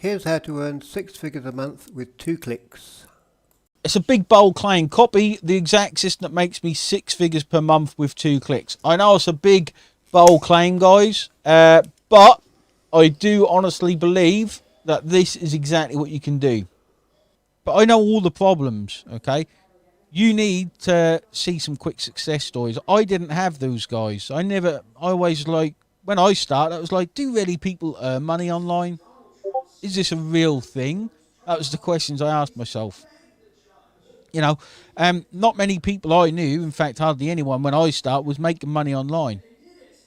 Here's how to earn 6 figures a month with 2 clicks. It's a big, bold claim. Copy the exact system that makes me 6 figures per month with 2 clicks. I know it's a big, bold claim, guys, but I do honestly believe that this is exactly what you can do. But I know all the problems, okay? You need to see some quick success stories. I didn't have those, guys. I always, like, when I started, I was like, do really people earn money online? Is this a real thing? That was the questions I asked myself. You know, not many people I knew, in fact, hardly anyone when I started, was making money online.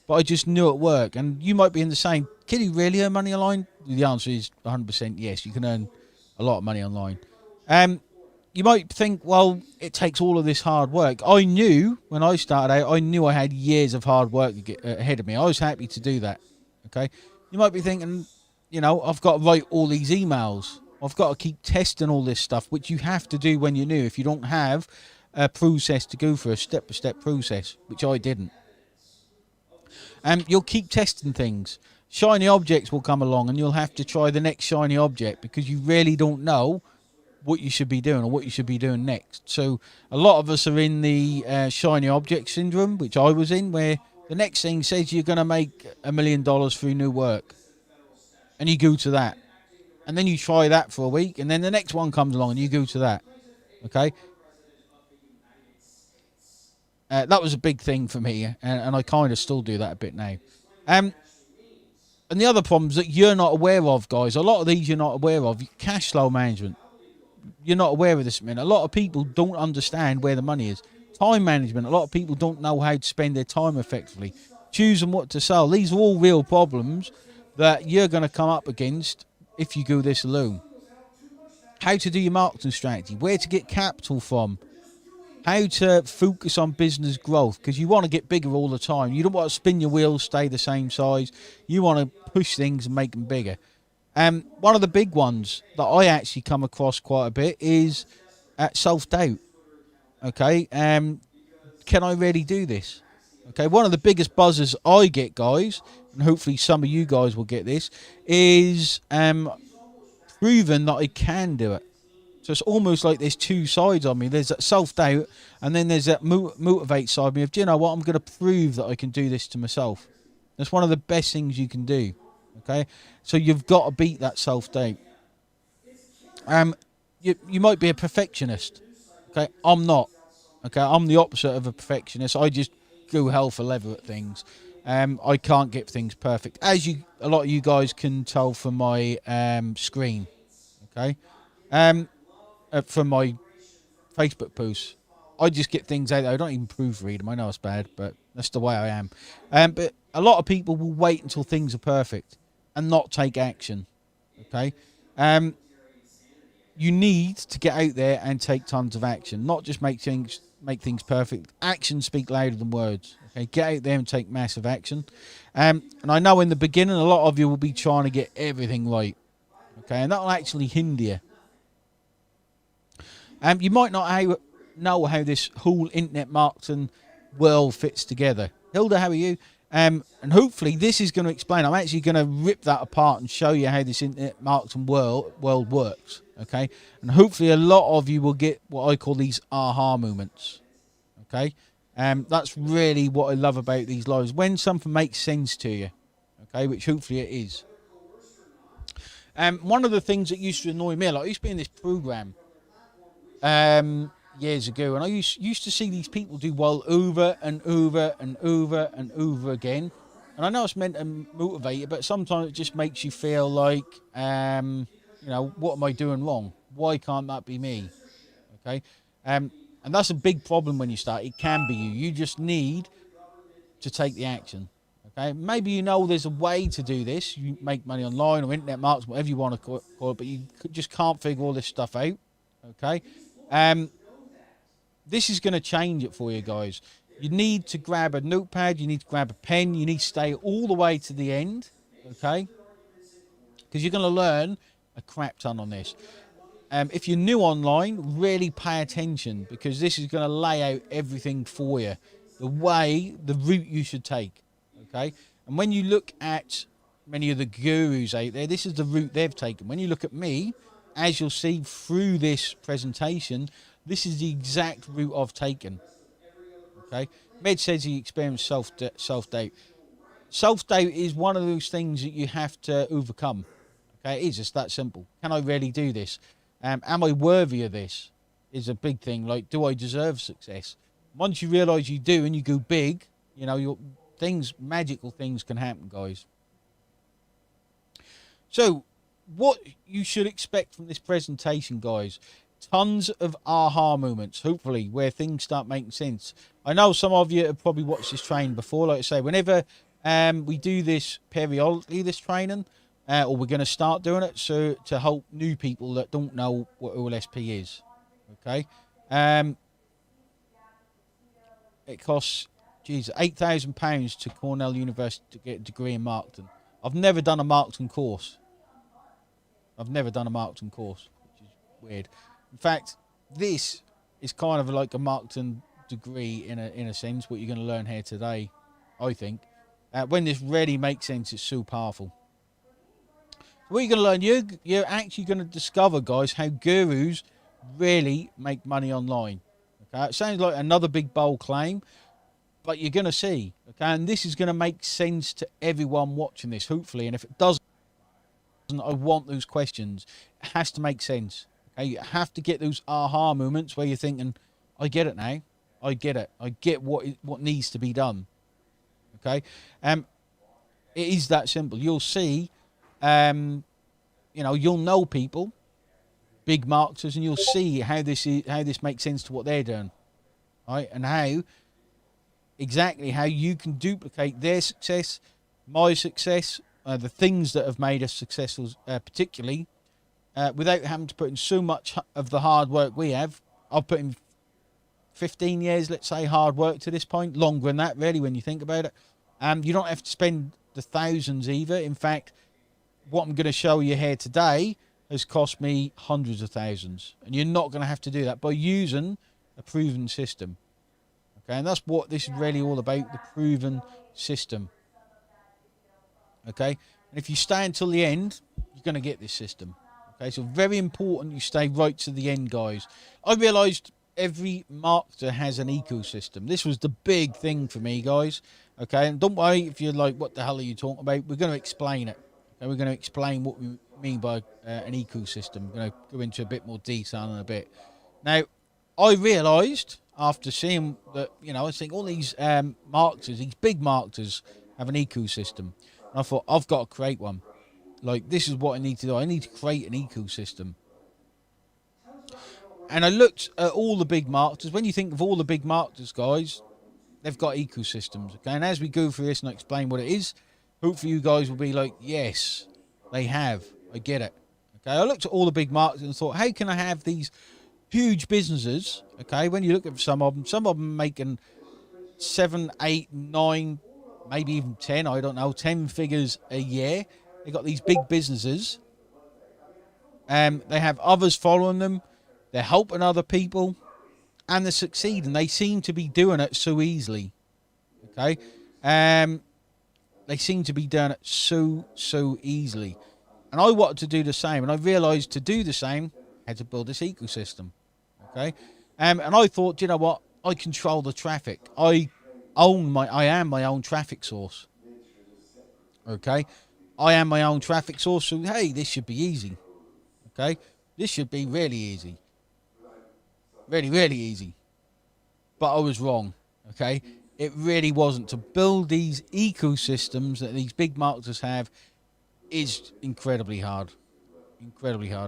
But I just knew it worked. And you might be in the same, can you really earn money online? The answer is 100% yes. You can earn a lot of money online. You might think, well, it takes all of this hard work. I knew when I started out, I knew I had years of hard work to get ahead of me. I was happy to do that. Okay. You might be thinking, you know, I've got to write all these emails. I've got to keep testing all this stuff, which you have to do when you're new. If you don't have a process to go through, a step-by-step process, which I didn't. You'll keep testing things. Shiny objects will come along and you'll have to try the next shiny object because you really don't know what you should be doing or what you should be doing next. So a lot of us are in the shiny object syndrome, which I was in, where the next thing says you're going to make $1 million through new work. And you go to that. And then you try that for a week, and then the next one comes along and you go to that. Okay? That was a big thing for me, and I kind of still do that a bit now. And the other problems that you're not aware of, guys, a lot of these you're not aware of. Cash flow management. You're not aware of this, man. A lot of people don't understand where the money is. Time management. A lot of people don't know how to spend their time effectively. Choosing what to sell. These are all real problems that you're going to come up against if you go this alone. How to do your marketing strategy. Where to get capital from. How to focus on business growth. Because you want to get bigger all the time. You don't want to spin your wheels, stay the same size. You want to push things and make them bigger. One of the big ones that I actually come across quite a bit is self-doubt. Okay, can I really do this? Okay, one of the biggest buzzers I get, guys, and hopefully some of you guys will get this, is proving that I can do it. So it's almost like there's two sides on me. There's that self-doubt, and then there's that motivate side of me of, do you know what, I'm going to prove that I can do this to myself. That's one of the best things you can do. Okay, so you've got to beat that self-doubt. You might be a perfectionist. Okay, I'm not. Okay, I'm the opposite of a perfectionist. I just go hell for leather at things. I can't get things perfect, as a lot of you guys can tell from my screen. Okay, from my Facebook posts, I just get things out there. I don't even proofread them. I know it's bad, but that's the way I am. But a lot of people will wait until things are perfect and not take action. Okay, you need to get out there and take tons of action, not just make things perfect. Actions speak louder than words. Okay, get out there and take massive action. And I know in the beginning a lot of you will be trying to get everything right. Okay, and that will actually hinder you. You might not know how this whole internet marketing world fits together. Hilda, how are you? And hopefully this is going to explain. I'm actually going to rip that apart and show you how this internet marketing world works. Okay, and hopefully a lot of you will get what I call these aha moments. Okay, that's really what I love about these lives, when something makes sense to you. Okay, which hopefully it is. One of the things that used to annoy me, like I used to be in this program years ago, and I used to see these people do well over and over and over and over again. And I know it's meant to motivate you, but sometimes it just makes you feel like, you know, what am I doing wrong? Why can't that be me? Okay, and that's a big problem when you start. It can be you. You just need to take the action. Okay, maybe you know there's a way to do this. You make money online or internet marketing, whatever you want to call it, but you just can't figure all this stuff out. Okay, this is going to change it for you guys. You need to grab a notepad. You need to grab a pen. You need to stay all the way to the end. Okay, because you're going to learn a crap ton on this. If you're new online, really pay attention, because this is going to lay out everything for you, the route you should take. Okay, and when you look at many of the gurus out there, this is the route they've taken. When you look at me, as you'll see through this presentation, this is the exact route I've taken. Okay, Med says he experienced self-doubt. Self-doubt is one of those things that you have to overcome. Okay, it is just that simple. Can I really do this? Am I worthy of this? Is a big thing. Like, do I deserve success? Once you realise you do and you go big, you know, your things, magical things can happen, guys. So, what you should expect from this presentation, guys, tons of aha moments, hopefully, where things start making sense. I know some of you have probably watched this training before. Like I say, whenever we do this periodically, this training, or we're going to start doing it, so to help new people that don't know what OLSP is. Okay, it costs, geez, £8,000 to Cornell University to get a degree in marketing. I've never done a marketing course. Which is weird. In fact, this is kind of like a marketing degree in a sense, what you're going to learn here today, I think. When this really makes sense, it's so powerful. What you're going to learn, you're actually going to discover, guys, how gurus really make money online. Okay, it sounds like another big bold claim, but you're going to see. Okay, and this is going to make sense to everyone watching this, hopefully. And if it doesn't, I want those questions. It has to make sense. Okay, you have to get those aha moments where you're thinking, I get it now. I get it. I get what needs to be done. Okay, it is that simple. You'll see, you know, you'll know people, big marketers, and you'll see how this makes sense to what they're doing, right? And how you can duplicate their success, my success, the things that have made us successful, particularly, without having to put in so much of the hard work we have. I've put in 15 years, let's say, hard work to this point, longer than that, really, when you think about it. You don't have to spend the thousands either. In fact, what I'm going to show you here today has cost me hundreds of thousands, and you're not going to have to do that by using a proven system. Okay, and that's what this is really all about, the proven system. Okay, and if you stay until the end, you're going to get this system. Okay, so very important you stay right to the end, guys. I realised every marketer has an ecosystem. This was the big thing for me, guys. Okay, and don't worry if you're like, what the hell are you talking about? We're going to explain it. Okay, we're going to explain what we mean by an ecosystem. We're going to go into a bit more detail in a bit. Now, I realised after seeing that, you know, I think all these marketers, these big marketers, have an ecosystem. And I thought, I've got to create one. Like, this is what I need to do. I need to create an ecosystem. And I looked at all the big marketers. When you think of all the big marketers, guys, they've got ecosystems. Okay, and as we go through this and I explain what it is, hopefully you guys will be like, yes, they have. I get it. Okay, I looked at all the big marketers and thought, how can I have these huge businesses? Okay, when you look at some of them making 7, 8, 9, maybe even 10, I don't know, 10 figures a year. They got these big businesses. They have others following them. They're helping other people, and they're succeeding. They seem to be doing it so easily. Okay, they seem to be doing it so easily, and I wanted to do the same. And I realised to do the same, I had to build this ecosystem. Okay, and I thought, do you know what? I control the traffic. I am my own traffic source. Okay, I am my own traffic source. So hey, this should be easy. Okay, this should be really easy. Really easy. But I was wrong. Okay, it really wasn't. To build these ecosystems that these big marketers have is incredibly hard.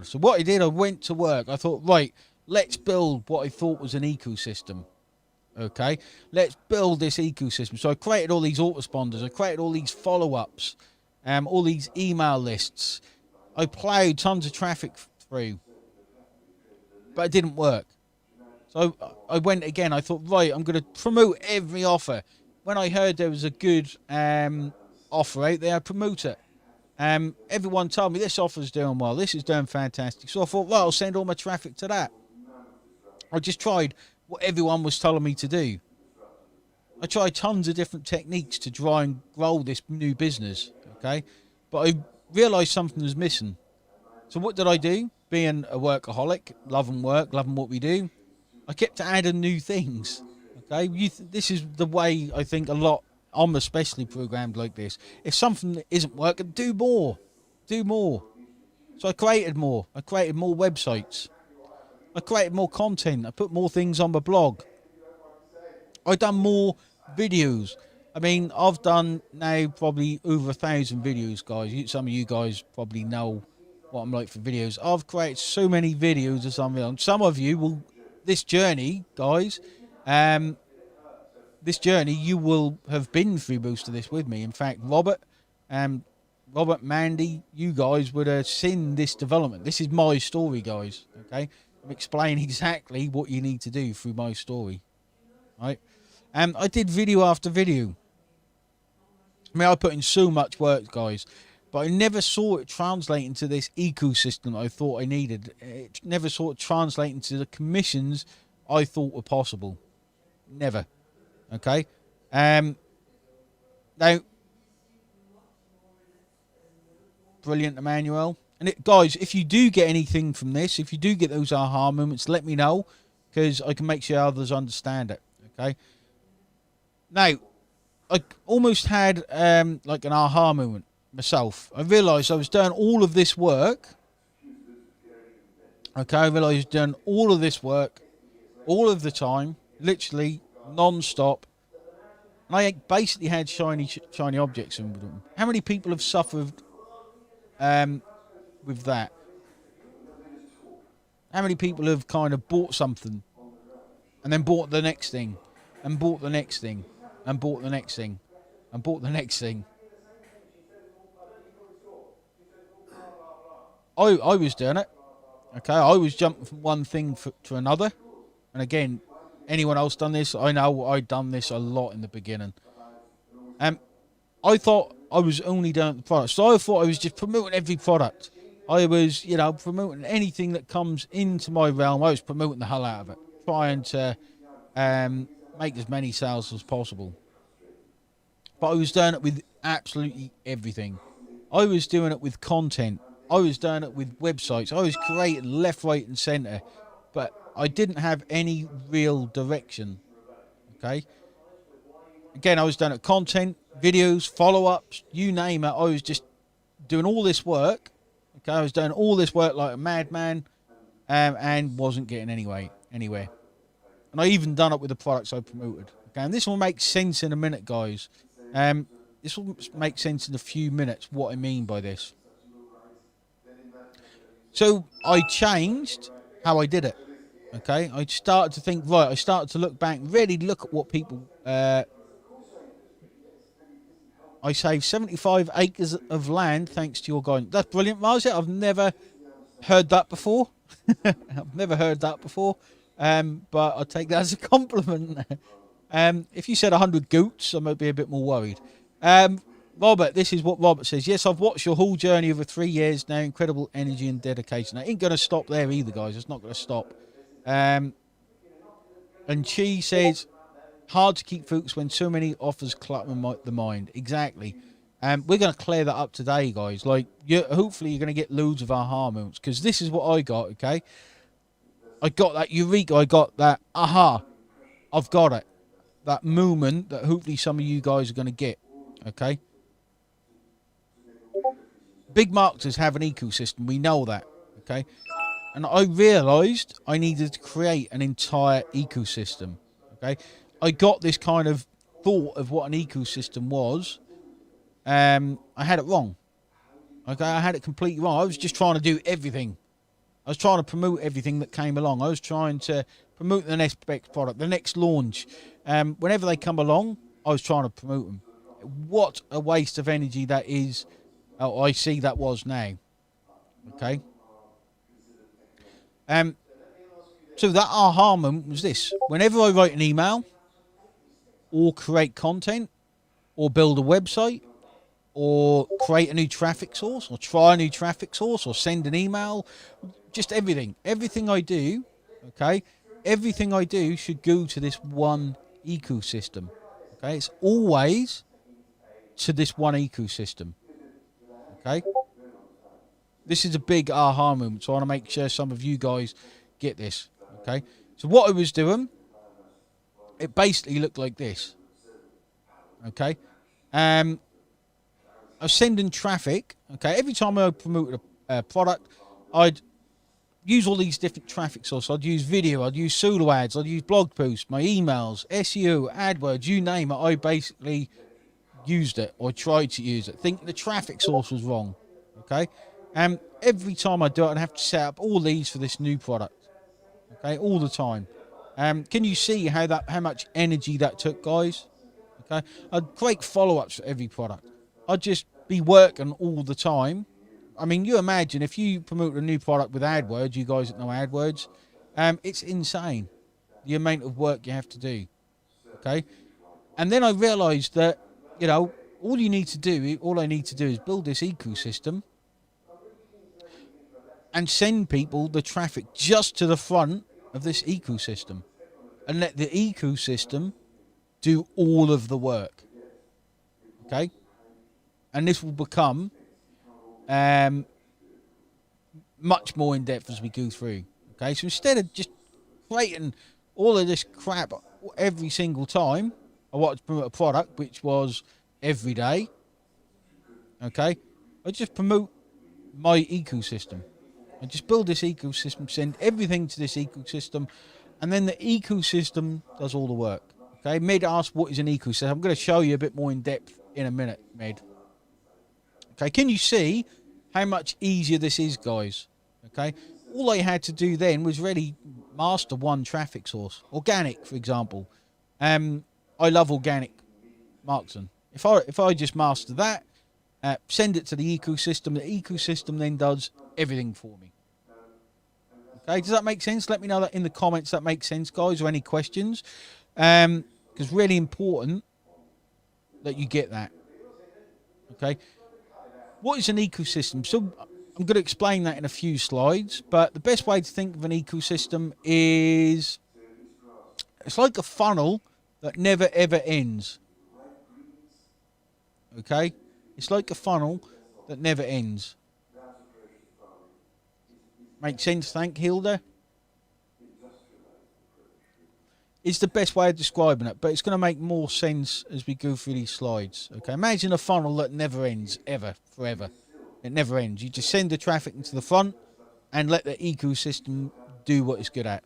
So what I did, I went to work. I thought, right, let's build what I thought was an ecosystem. Okay, let's build this ecosystem. So I created all these autoresponders. I created all these follow-ups, all these email lists. I plowed tons of traffic through, but it didn't work. So I went again. I thought, right, I'm going to promote every offer. When I heard there was a good offer out there, I promote it. Everyone told me this offer's doing well. This is doing fantastic. So I thought, well, I'll send all my traffic to that. I just tried what everyone was telling me to do. I tried tons of different techniques to try and grow this new business. Okay, but I realised something was missing. So what did I do? Being a workaholic, loving work, loving what we do, I kept adding new things. Okay, this is the way I think a lot. I'm especially programmed like this. If something isn't working, do more, do more. So I created more. I created more websites. I created more content. I put more things on my blog. I done more videos. I mean, I've done now probably over 1,000 videos, guys. Some of you guys probably know what I'm like for videos. I've created so many videos or something. Some of you will, this journey, guys, this journey, you will have been through most of this with me. In fact, Robert, Mandy, you guys would have seen this development. This is my story, guys. Okay, I'm explaining exactly what you need to do through my story. Right, I did video after video. I mean, I put in so much work, guys, but I never saw it translate into this ecosystem I thought I needed. It never saw it translate into the commissions I thought were possible. Never. Okay. Now, brilliant, Emmanuel. And guys, if you do get anything from this, if you do get those aha moments, let me know, because I can make sure others understand it. Okay. Now, I almost had like an aha moment myself. I realised I was doing all of this work. Okay, I realised I was doing all of this work all of the time, literally non-stop. And I basically had shiny objects in them. How many people have suffered with that? How many people have kind of bought something and then bought the next thing and bought the next thing and bought the next thing and bought the next thing? I was doing it. Okay, I was jumping from one thing to another. And again, anyone else done this? I know I'd done this a lot in the beginning. I thought I was only doing the product. So I thought I was just promoting every product. I was, promoting anything that comes into my realm. I was promoting the hell out of it. Trying to make as many sales as possible. But I was doing it with absolutely everything. I was doing it with content. I was doing it with websites. I was creating left, right and centre. But I didn't have any real direction. Okay. Again, I was doing it content, videos, follow-ups, you name it. I was just doing all this work. Okay, I was doing all this work like a madman, and wasn't getting anywhere. And I even done it with the products I promoted. Okay, and this will make sense in a minute, guys. This will make sense in a few minutes what I mean by this. So I changed how I did it. Okay, I started to think, right, I started to look back, really look at what people... I saved 75 acres of land thanks to your guidance. That's brilliant, Marcia. I've never heard that before. I've never heard that before. But I take that as a compliment. If you said 100 goats, I might be a bit more worried. Robert, this is what Robert says. Yes, I've watched your whole journey over 3 years now. Incredible energy and dedication. I ain't going to stop there either, guys. It's not going to stop. And she says, hard to keep focused when so many offers clutter the mind. Exactly. We're going to clear that up today, guys. Like, hopefully you're going to get loads of aha moments, because this is what I got, okay? I got that eureka. I got that aha. I've got it. That moment that hopefully some of you guys are going to get, okay? Big marketers have an ecosystem. We know that, okay? And I realised I needed to create an entire ecosystem, okay? I got this kind of thought of what an ecosystem was. I had it wrong. Okay, I had it completely wrong. I was just trying to do everything. I was trying to promote everything that came along. I was trying to promote the next product, the next launch. Whenever they come along, I was trying to promote them. What a waste of energy that is. Oh, I see that was now. Okay. So that aha moment was this. Whenever I write an email, or create content, or build a website, or create a new traffic source, or try a new traffic source, or send an email, just everything. Everything I do, okay, everything I do should go to this one ecosystem. Okay, it's always to this one ecosystem. Okay, this is a big aha moment, so I want to make sure some of you guys get this. Okay, so what I was doing, it basically looked like this. Okay, I was sending traffic. Okay, every time I promoted a product, I'd use all these different traffic sources. I'd use video, I'd use solo ads, I'd use blog posts, my emails, SEO, AdWords, you name it. I basically used it or tried to use it, thinking the traffic source was wrong. Okay, and every time I do it, I'd have to set up all these for this new product. Okay, all the time. Can you see how much energy that took, guys? Okay, I'd create follow-ups for every product. I'd just be working all the time. I mean, you imagine if you promote a new product with AdWords, you guys that know AdWords, it's insane the amount of work you have to do. Okay, and then I realised that, you know, all I need to do is build this ecosystem and send people the traffic just to the front of this ecosystem, and let the ecosystem do all of the work. Okay, and this will become much more in depth as we go through. Okay, so instead of just creating all of this crap every single time I wanted to promote a product, which was every day, okay, I just promote my ecosystem. I just build this ecosystem, send everything to this ecosystem, and then the ecosystem does all the work. Okay, Med asked what is an ecosystem. I'm going to show you a bit more in depth in a minute, Med. Okay, can you see how much easier this is, guys? Okay, all I had to do then was really master one traffic source. Organic, for example. I love organic marketing. If I just master that, send it to the ecosystem then does everything for me. Okay, does that make sense? Let me know that in the comments that makes sense, guys, or any questions. Because really important that you get that. Okay, what is an ecosystem? So I'm going to explain that in a few slides, but the best way to think of an ecosystem is it's like a funnel that never ever ends. Okay, it's like a funnel that never ends. Make sense? Thank Hilda. It's the best way of describing it, but it's going to make more sense as we go through these slides. Okay, imagine a funnel that never ends, ever, forever. It never ends. You just send the traffic into the front and let the ecosystem do what it's good at.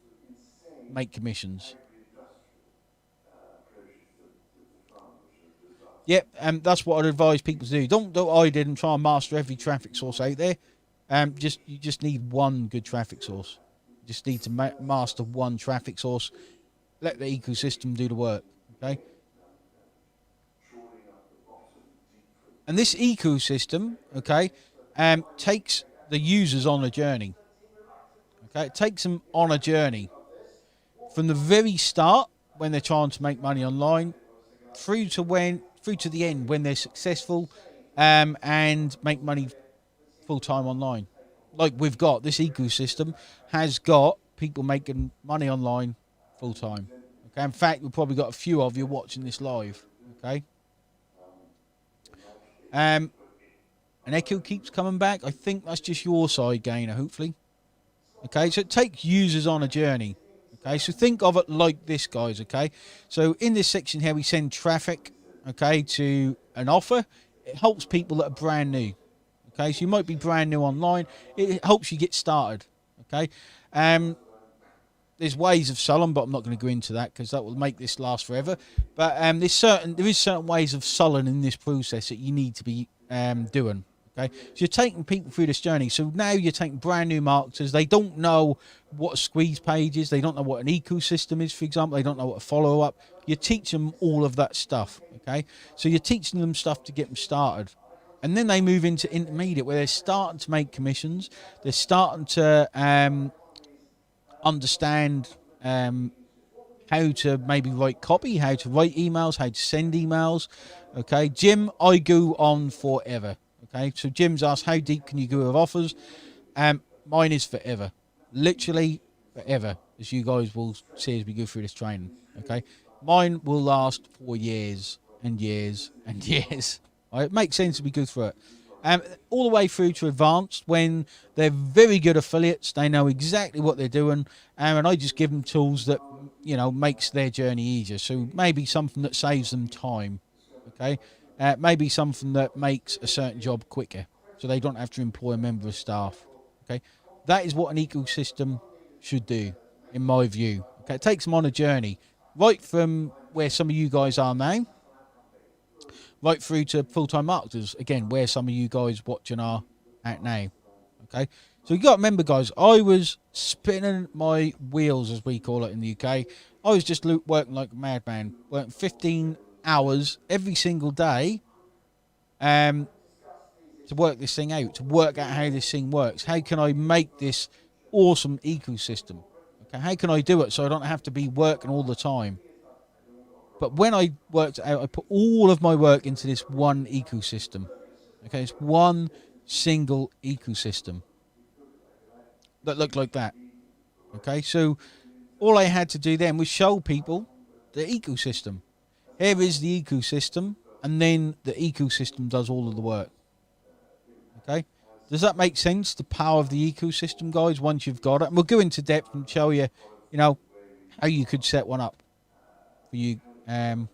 Make commissions. Yep, that's what I'd advise people to do. Don't do what I did and try and master every traffic source out there. You just need one good traffic source. You just need to master one traffic source. Let the ecosystem do the work. Okay. And this ecosystem, okay, takes the users on a journey. Okay, it takes them on a journey from the very start when they're trying to make money online, through to the end when they're successful, and make money full time online. Like we've got this ecosystem has got people making money online full time. Okay, in fact, we've probably got a few of you watching this live. Okay. And Echo keeps coming back. I think that's just your side, Gainer, hopefully. Okay, so it takes users on a journey. Okay, so think of it like this, guys. Okay, so in this section here, we send traffic, okay, to an offer. It helps people that are brand new. Okay, so you might be brand new online. It helps you get started. Okay, there's ways of selling, but I'm not going to go into that because that will make this last forever. But there is certain ways of selling in this process that you need to be doing. Okay, so you're taking people through this journey. So now you're taking brand new marketers. They don't know what a squeeze page is. They don't know what an ecosystem is, for example. They don't know what a follow up. You teach them all of that stuff. Okay, so you're teaching them stuff to get them started. And then they move into intermediate where they're starting to make commissions. They're starting to understand how to maybe write copy, how to write emails, how to send emails. Okay, Jim, I go on forever. Okay, so Jim's asked, how deep can you go with offers? Mine is forever. Literally forever, as you guys will see as we go through this training. Okay, mine will last for years and years and years. Right? It makes sense as we go through it. All the way through to advanced, when they're very good affiliates, they know exactly what they're doing, and I just give them tools that, makes their journey easier. So maybe something that saves them time, okay? Maybe something that makes a certain job quicker, so they don't have to employ a member of staff, okay? That is what an ecosystem should do, in my view. Okay, it takes them on a journey, right from where some of you guys are now, right through to full-time marketers, again, where some of you guys watching are at now. Okay, so you got to remember, guys, I was spinning my wheels, as we call it in the UK. I was just working like a madman, working 15 hours every single day to work this thing out, to work out how this thing works. How can I make this awesome ecosystem? Okay, how can I do it so I don't have to be working all the time? But when I worked out, I put all of my work into this one ecosystem. Okay, it's one single ecosystem that looked like that. Okay, so all I had to do then was show people the ecosystem. Here is the ecosystem, and then the ecosystem does all of the work. Okay, does that make sense? The power of the ecosystem, guys, once you've got it. And we'll go into depth and show you, how you could set one up for you. You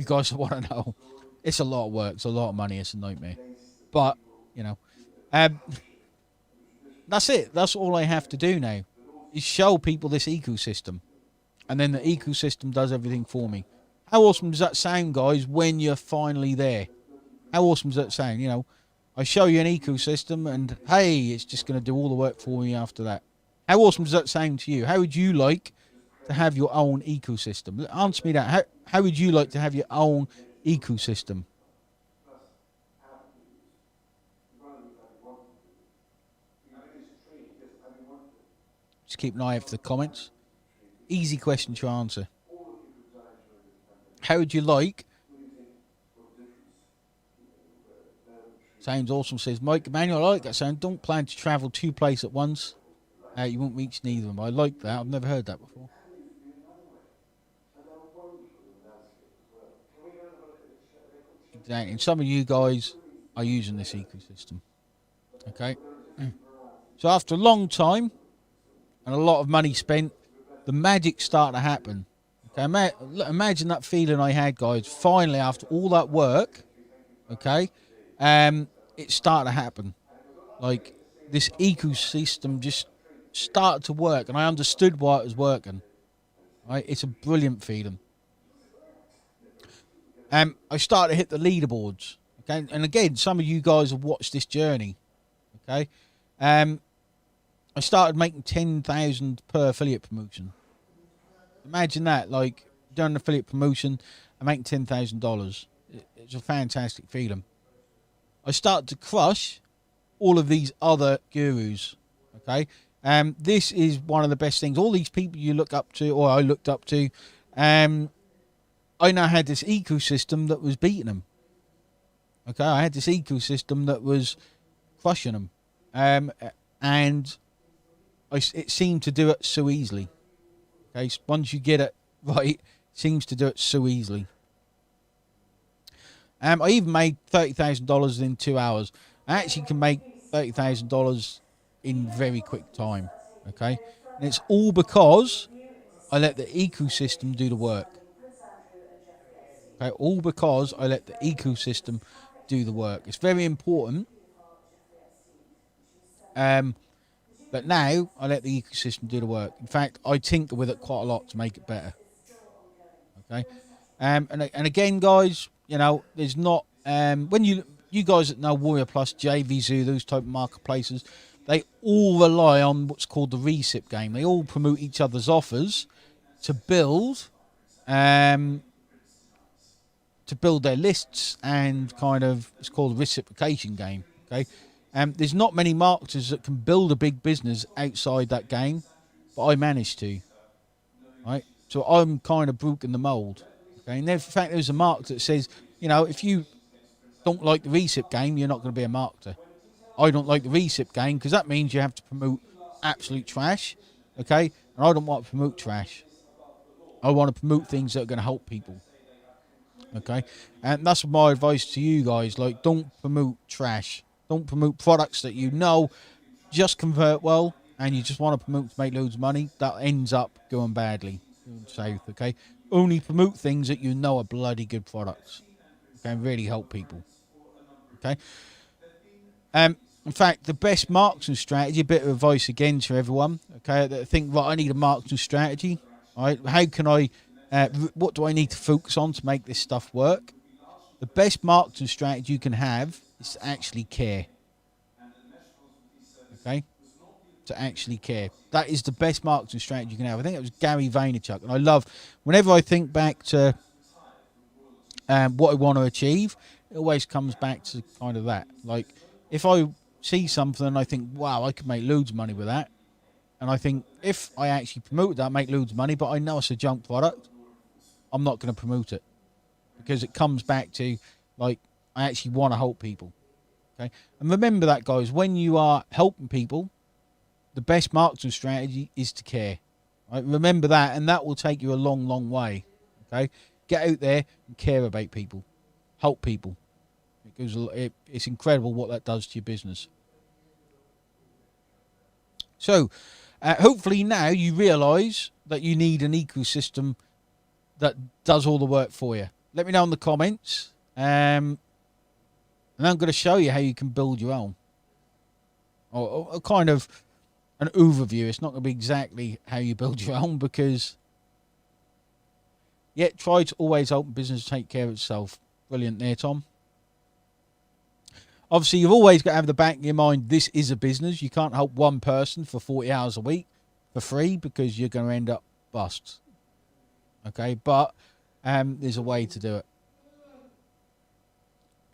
guys want to know. It's a lot of work. It's a lot of money. It's a nightmare. But, that's it. That's all I have to do now, is show people this ecosystem. And then the ecosystem does everything for me. How awesome does that sound, guys, when you're finally there? How awesome does that sound? I show you an ecosystem and, hey, it's just going to do all the work for me after that. How awesome does that sound to you? How would you like to have your own ecosystem? Answer me that. How would you like to have your own ecosystem? Just keep an eye out for the comments. Easy question to answer. How would you like? Sounds awesome, says Mike Emmanuel. I like that sound. Don't plan to travel 2 places at once. You won't reach neither of them. I like that. I've never heard that before. Exactly. And some of you guys are using this ecosystem. Okay. So after a long time and a lot of money spent, the magic started to happen. Okay. Imagine that feeling I had, guys. Finally, after all that work, okay, it started to happen. Like, this ecosystem just started to work, and I understood why it was working. Right? It's a brilliant feeling. I started to hit the leaderboards. Okay, and again, some of you guys have watched this journey. Okay, I started making 10,000 per affiliate promotion. Imagine that, like, doing an affiliate promotion and making $10,000. It's a fantastic feeling. I started to crush all of these other gurus. Okay, this is one of the best things. All these people you look up to, or I looked up to, I now had this ecosystem that was beating them. Okay, I had this ecosystem that was crushing them, and it seemed to do it so easily. Okay, so once you get it right, it seems to do it so easily. I even made $30,000 in 2 hours. I actually can make $30,000 in very quick time. Okay, and it's all because I let the ecosystem do the work. Okay, all because I let the ecosystem do the work. It's very important. But now I let the ecosystem do the work. In fact, I tinker with it quite a lot to make it better. Okay, and again, guys, there's not when you guys that know Warrior Plus, JVZoo, those type of marketplaces, they all rely on what's called the recip game. They all promote each other's offers to build their lists, and kind of, it's called a reciprocation game. Okay, there's not many marketers that can build a big business outside that game, but I managed to. Right, so I'm kind of broken the mold. Okay, and in fact, there's a marketer that says, if you don't like the recip game, you're not going to be a marketer. I don't like the recip game because that means you have to promote absolute trash. Okay, and I don't want to promote trash. I want to promote things that are going to help people. Okay, and that's my advice to you guys. Like, don't promote trash. Don't promote products that you know just convert well, and you just want to promote to make loads of money. That ends up going badly, going south. Okay, only promote things that you know are bloody good products. Okay, and really help people. Okay, in fact, the best marketing strategy. A bit of advice again to everyone. Okay, that think, right, I need a marketing strategy. All right, how can I? What do I need to focus on to make this stuff work? The best marketing strategy you can have is to actually care. Okay? To actually care. That is the best marketing strategy you can have. I think it was Gary Vaynerchuk. And I love, whenever I think back to what I want to achieve, it always comes back to kind of that. Like, if I see something and I think, wow, I could make loads of money with that. And I think if I actually promote that, make loads of money, but I know it's a junk product, I'm not going to promote it. Because it comes back to, like, I actually want to help people. Okay, and remember that, guys. When you are helping people, the best marketing strategy is to care. Right? Remember that, and that will take you a long, long way. Okay, get out there and care about people, help people. It's incredible what that does to your business. So, hopefully now you realise that you need an ecosystem that does all the work for you. Let me know in the comments. And I'm going to show you how you can build your own. Or a kind of an overview. It's not going to be exactly how you build your own because, yeah, try to always help business take care of itself. Brilliant there, Tom. Obviously, you've always got to have the back of your mind, this is a business. You can't help one person for 40 hours a week for free because you're going to end up bust. Okay, but there's a way to do it.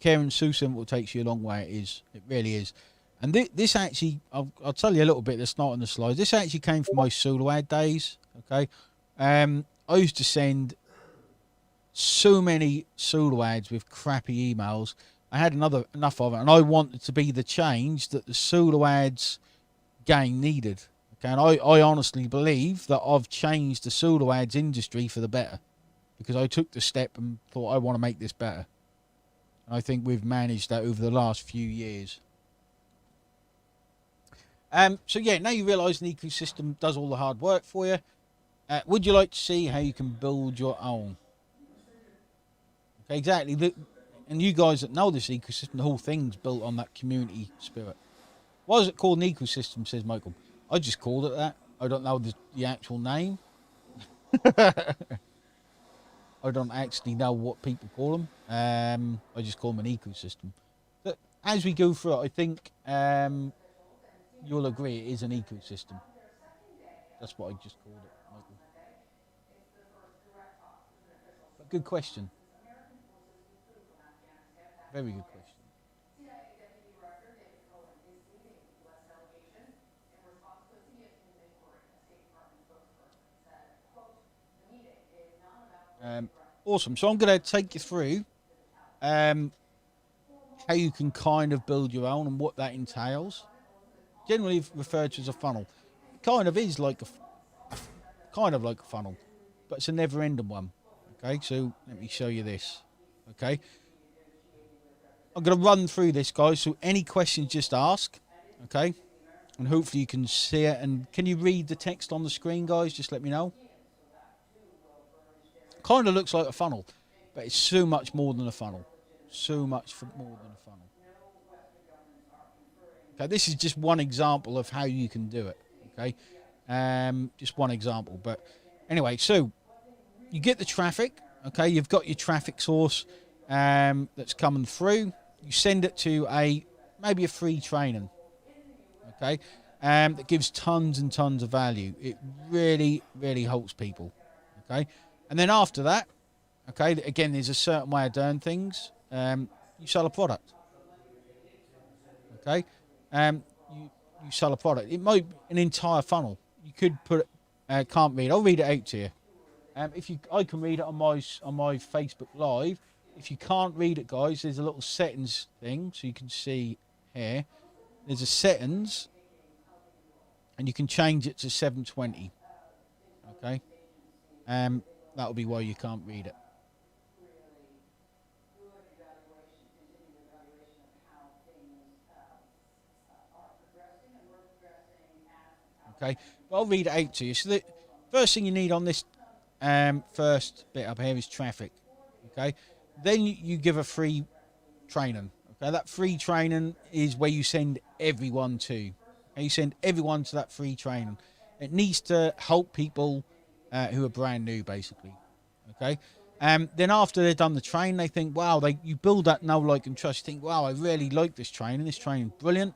Caring so simple takes you a long way. It is. It really is. And this actually, I'll tell you a little bit that's not on the slides. This actually came from my solo ad days. Okay. I used to send so many solo ads with crappy emails. I had enough of it, and I wanted to be the change that the solo ads gang needed. Okay. And I honestly believe that I've changed the solo ads industry for the better because I took the step and thought I want to make this better. I think we've managed that over the last few years. So yeah, now you realise an ecosystem does all the hard work for you. Would you like to see how you can build your own? Okay, exactly. And you guys that know this ecosystem, the whole thing's built on that community spirit. Why is it called an ecosystem, says Michael? I just called it that. I don't know the actual name. I don't actually know what people call them. I just call them an ecosystem. But as we go through it, I think you'll agree it is an ecosystem. That's what I just called it, Michael. But good question. Very good question. Awesome. So I'm going to take you through how you can kind of build your own and what that entails. Generally referred to as a funnel. It kind of is like kind of like a funnel, but it's a never-ending one. Okay, so let me show you this. Okay, I'm going to run through this, guys. So any questions, just ask. Okay, and hopefully you can see it. And can you read the text on the screen, guys? Just let me know. Kind of looks like a funnel, but it's so much more than a funnel. So much more than a funnel. Okay, this is just one example of how you can do it. Okay, just one example. But anyway, so you get the traffic. Okay, you've got your traffic source that's coming through. You send it to maybe a free training. Okay, that gives tons and tons of value. It really, really helps people. Okay, and then after that, okay, again, there's a certain way of doing things. You sell a product. Okay, you sell a product. It might be an entire funnel. You could put it. Can't read. I'll read it out to you. I can read it on my Facebook Live. If you can't read it, guys, there's a little settings thing, so you can see here. There's a settings, and you can change it to 720. Okay, that'll be why you can't read it. Okay, but I'll read it out to you. So the first thing you need on this first bit up here is traffic. Okay, then you give a free training. Okay, that free training is where you send everyone to. Okay, you send everyone to that free training. It needs to help people who are brand new, basically. Okay. Then after they've done the train, they think, wow, you build that know, like, and trust. You think, wow, I really like this training. This training, brilliant.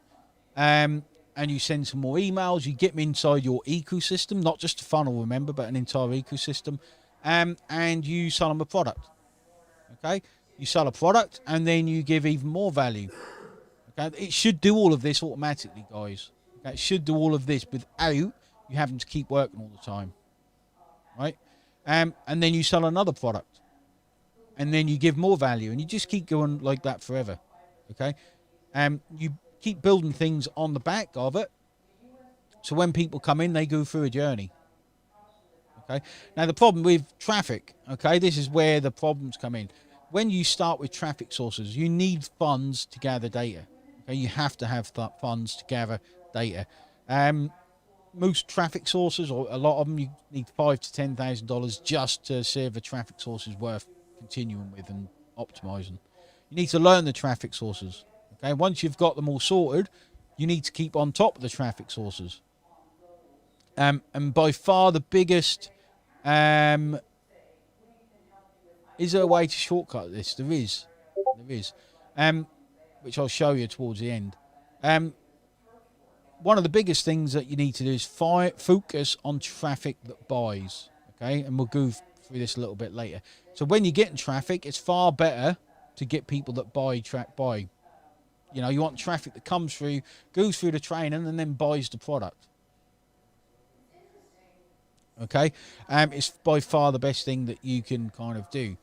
And you send some more emails. You get them inside your ecosystem, not just a funnel, remember, but an entire ecosystem. And you sell them a product. Okay, you sell a product, and then you give even more value. Okay, it should do all of this automatically, guys. Okay, it should do all of this without you having to keep working all the time, right? And then you sell another product, and then you give more value, and you just keep going like that forever. Okay, you keep building things on the back of it, so when people come in, they go through a journey. Okay, now the problem with traffic, okay, this is where the problems come in. When you start with traffic sources, you need funds to gather data. Okay, you have to have funds to gather data. Most traffic sources, or a lot of them, you need $5,000 to $10,000 just to see if a traffic source is worth continuing with and optimizing. You need to learn the traffic sources. Okay, once you've got them all sorted, you need to keep on top of the traffic sources. And by far the biggest, is there a way to shortcut this? There is, which I'll show you towards the end. One of the biggest things that you need to do is focus on traffic that buys. Okay, and we'll go through this a little bit later. So when you're getting traffic, it's far better to get people that buy. You know, you want traffic that comes through, goes through the training, and then buys the product. Okay, it's by far the best thing that you can kind of do.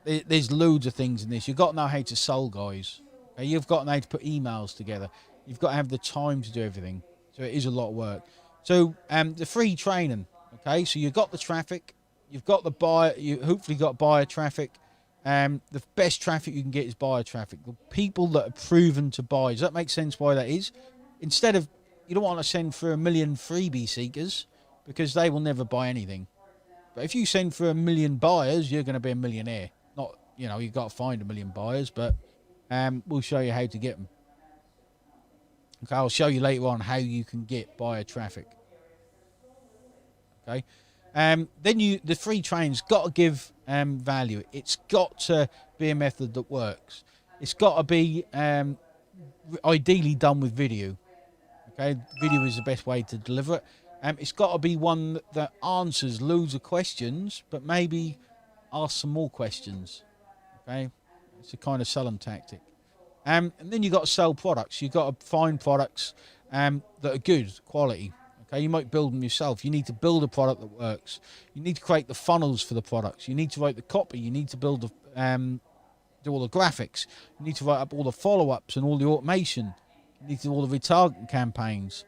There's loads of things in this. You've got to know how to sell, guys. Okay? You've got to know how to put emails together. You've got to have the time to do everything. So it is a lot of work. So the free training. Okay, so you've got the traffic. You've got the buyer. You hopefully got buyer traffic. The best traffic you can get is buyer traffic. The people that are proven to buy. Does that make sense why that is? Instead of, you don't want to send for 1 million freebie seekers because they will never buy anything. But if you send for 1 million buyers, you're going to be a millionaire. Not, you know, you've got to find 1 million buyers, but we'll show you how to get them. Okay, I'll show you later on how you can get buyer traffic. Okay, then the free training's got to give value. It's got to be a method that works. It's got to be ideally done with video. Okay, video is the best way to deliver it. It's got to be one that answers loads of questions, but maybe ask some more questions. Okay, it's a kind of selling tactic. And then you've got to sell products. You've got to find products that are good quality. Okay, you might build them yourself. You need to build a product that works. You need to create the funnels for the products. You need to write the copy. You need to build do all the graphics. You need to write up all the follow-ups and all the automation. You need to do all the retargeting campaigns.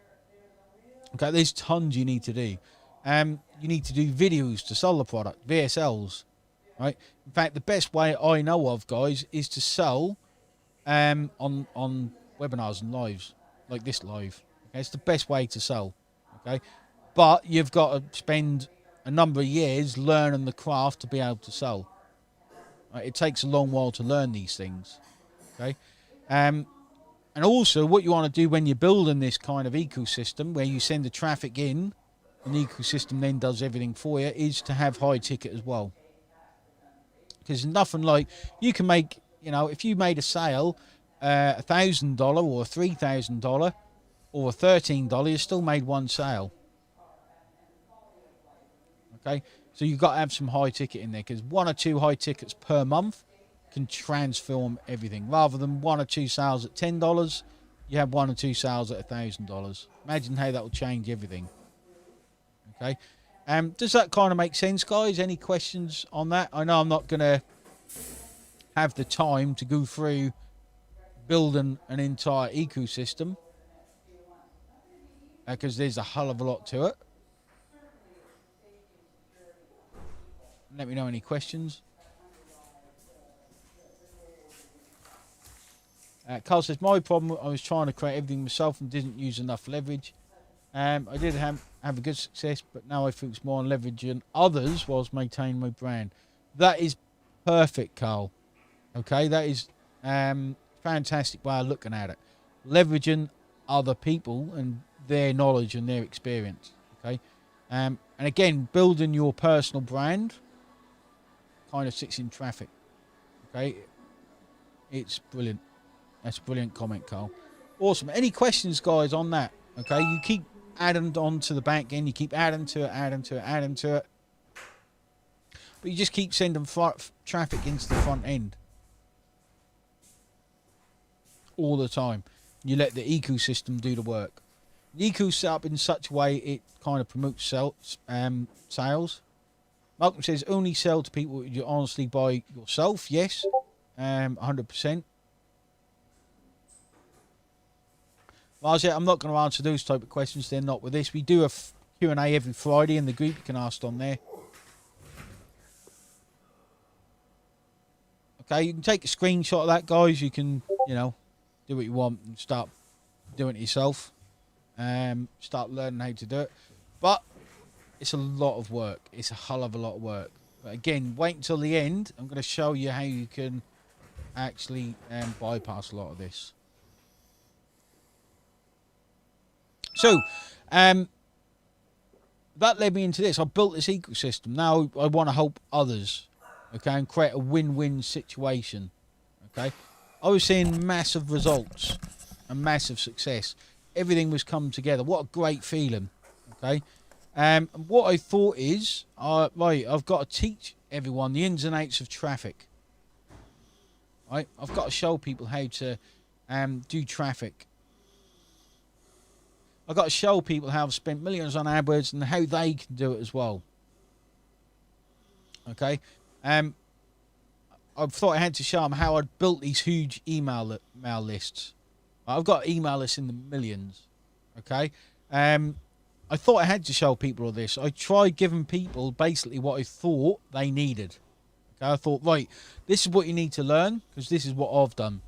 Okay, there's tons you need to do. You need to do videos to sell the product, VSLs, right? In fact, the best way I know of, guys, is to sell on webinars and lives, like this live. Okay, it's the best way to sell. Okay, but you've got to spend a number of years learning the craft to be able to sell. Right? It takes a long while to learn these things. Okay, and also what you want to do when you're building this kind of ecosystem where you send the traffic in and the ecosystem then does everything for you is to have high ticket as well. Because nothing like, you can make, you know, if you made a sale, $1,000 or $3,000 or $13, you still made one sale. Okay, so you've got to have some high ticket in there, because 1 or 2 high tickets per month can transform everything. Rather than 1 or 2 sales at $10, you have 1 or 2 sales at $1,000. Imagine how that will change everything. Okay, does that kind of make sense, guys? Any questions on that? I know I'm not going to have the time to go through building an entire ecosystem because there's a hell of a lot to it. Let me know any questions. Carl says, my problem, I was trying to create everything myself and didn't use enough leverage. I did have a good success, but now I focus more on leveraging others whilst maintaining my brand. That is perfect, Carl. Okay, that is fantastic way of looking at it. Leveraging other people and their knowledge and their experience. Okay, and again, building your personal brand kind of sits in traffic. Okay, it's brilliant. That's a brilliant comment, Carl. Awesome. Any questions, guys, on that? Okay, you keep adding on to the back end. You keep adding to it. But you just keep sending traffic into the front end all the time. You let the ecosystem do the work. The eco's set up in such a way it kind of promotes sales. Malcolm says, only sell to people you honestly buy yourself. Yes, 100%. Marcia, I'm not going to answer those type of questions. They're not with this. We do a Q&A every Friday in the group. You can ask on there. Okay, you can take a screenshot of that, guys. You can, do what you want and start doing it yourself. Start learning how to do it. But it's a lot of work. It's a hell of a lot of work. But again, wait until the end. I'm going to show you how you can actually bypass a lot of this. So, that led me into this. I built this ecosystem. Now I want to help others, okay, and create a win-win situation, okay. I was seeing massive results and massive success. Everything was coming together. What a great feeling, okay. What I thought is, right, I've got to teach everyone the ins and outs of traffic. Right, I've got to show people how to do traffic. I've got to show people how I've spent millions on AdWords and how they can do it as well. Okay. I thought I had to show them how I'd built these huge email lists. I've got email lists in the millions. Okay. I thought I had to show people all this. I tried giving people basically what I thought they needed. Okay. I thought, right, this is what you need to learn because this is what I've done.